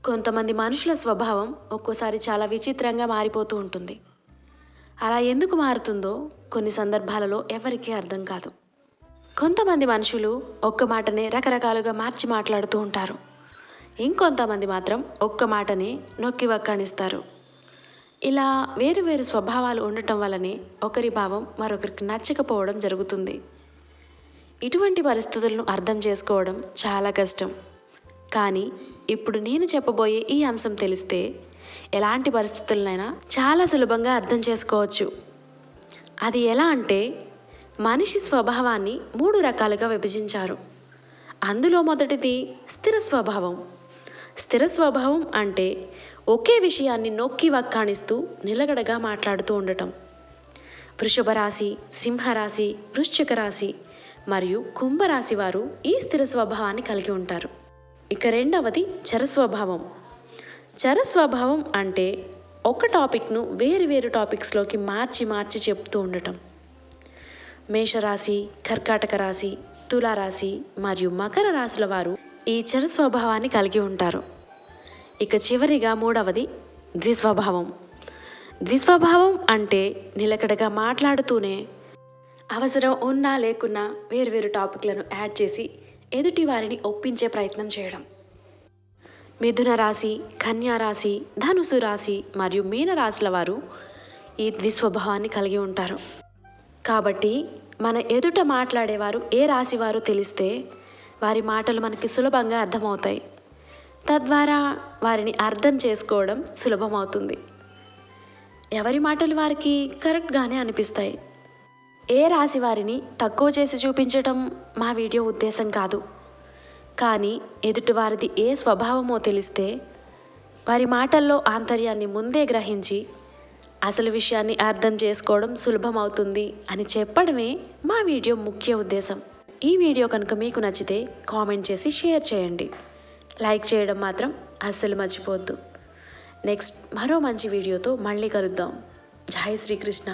కొంతమంది మనుషుల స్వభావం ఒక్కోసారి చాలా విచిత్రంగా మారిపోతూ ఉంటుంది. అలా ఎందుకు మారుతుందో కొన్ని సందర్భాలలో ఎవరికీ అర్థం కాదు. కొంతమంది మనుషులు ఒక్క మాటనే రకరకాలుగా మార్చి మాట్లాడుతూ ఉంటారు. ఇంకొంతమంది మాత్రం ఒక్క మాటనే నొక్కి వక్కాణిస్తారు. ఇలా వేరు వేరు స్వభావాలు ఉండటం వల్లనే ఒకరి భావం మరొకరికి నచ్చకపోవడం జరుగుతుంది. ఇటువంటి పరిస్థితులను అర్థం చేసుకోవడం చాలా కష్టం. కానీ ఇప్పుడు నేను చెప్పబోయే ఈ అంశం తెలిస్తే ఎలాంటి పరిస్థితులనైనా చాలా సులభంగా అర్థం చేసుకోవచ్చు. అది ఎలా అంటే, మనిషి స్వభావాన్ని 3 రకాలుగా విభజించారు. అందులో మొదటిది స్థిర స్వభావం. స్థిర స్వభావం అంటే ఒకే విషయాన్ని నొక్కి వక్కాణిస్తూ నిలకడగా మాట్లాడుతూ ఉండటం. వృషభ రాశి, సింహరాశి, వృశ్చిక రాశి మరియు కుంభరాశి వారు ఈ స్థిర స్వభావాన్ని కలిగి ఉంటారు. ఇక రెండవది చర స్వభావం. చర స్వభావం అంటే ఒక టాపిక్ను వేరు వేరు టాపిక్స్లోకి మార్చి చెప్తూ ఉండటం. మేషరాశి, కర్కాటక రాశి, తులారాశి మరియు మకర రాశుల వారు ఈ చర స్వభావాన్ని కలిగి ఉంటారు. ఇక చివరిగా మూడవది ద్విస్వభావం. ద్విస్వభావం అంటే నిలకడగా మాట్లాడుతూనే అవసరం ఉన్నా లేకున్నా వేరువేరు టాపిక్లను యాడ్ చేసి ఎదుటి వారిని ఒప్పించే ప్రయత్నం చేయడం. మిథున రాశి, కన్యా రాశి, ధనుసు రాశి మరియు మీన రాశుల వారు ఈ ద్విస్వభావాన్ని కలిగి ఉంటారు. కాబట్టి మన ఎదుట మాట్లాడేవారు ఏ రాశి వారు తెలిస్తే వారి మాటలు మనకి సులభంగా అర్థమవుతాయి. తద్వారా వారిని అర్థం చేసుకోవడం సులభమవుతుంది. ఎవరి మాటలు వారికి కరెక్ట్గానే అనిపిస్తాయి. ఏ రాశి వారిని తక్కువ చేసి చూపించడం మా వీడియో ఉద్దేశం కాదు. కానీ ఎదుటివారిది ఏ స్వభావమో తెలిస్తే వారి మాటల్లో ఆంతర్యాన్ని ముందే గ్రహించి అసలు విషయాన్ని అర్థం చేసుకోవడం సులభమవుతుంది అని చెప్పడమే మా వీడియో ముఖ్య ఉద్దేశం. ఈ వీడియో కనుక మీకు నచ్చితే కామెంట్ చేసి షేర్ చేయండి. లైక్ చేయడం మాత్రం అస్సలు మర్చిపోవద్దు. నెక్స్ట్ మరో మంచి వీడియోతో మళ్ళీ కలుద్దాం. జై శ్రీకృష్ణ.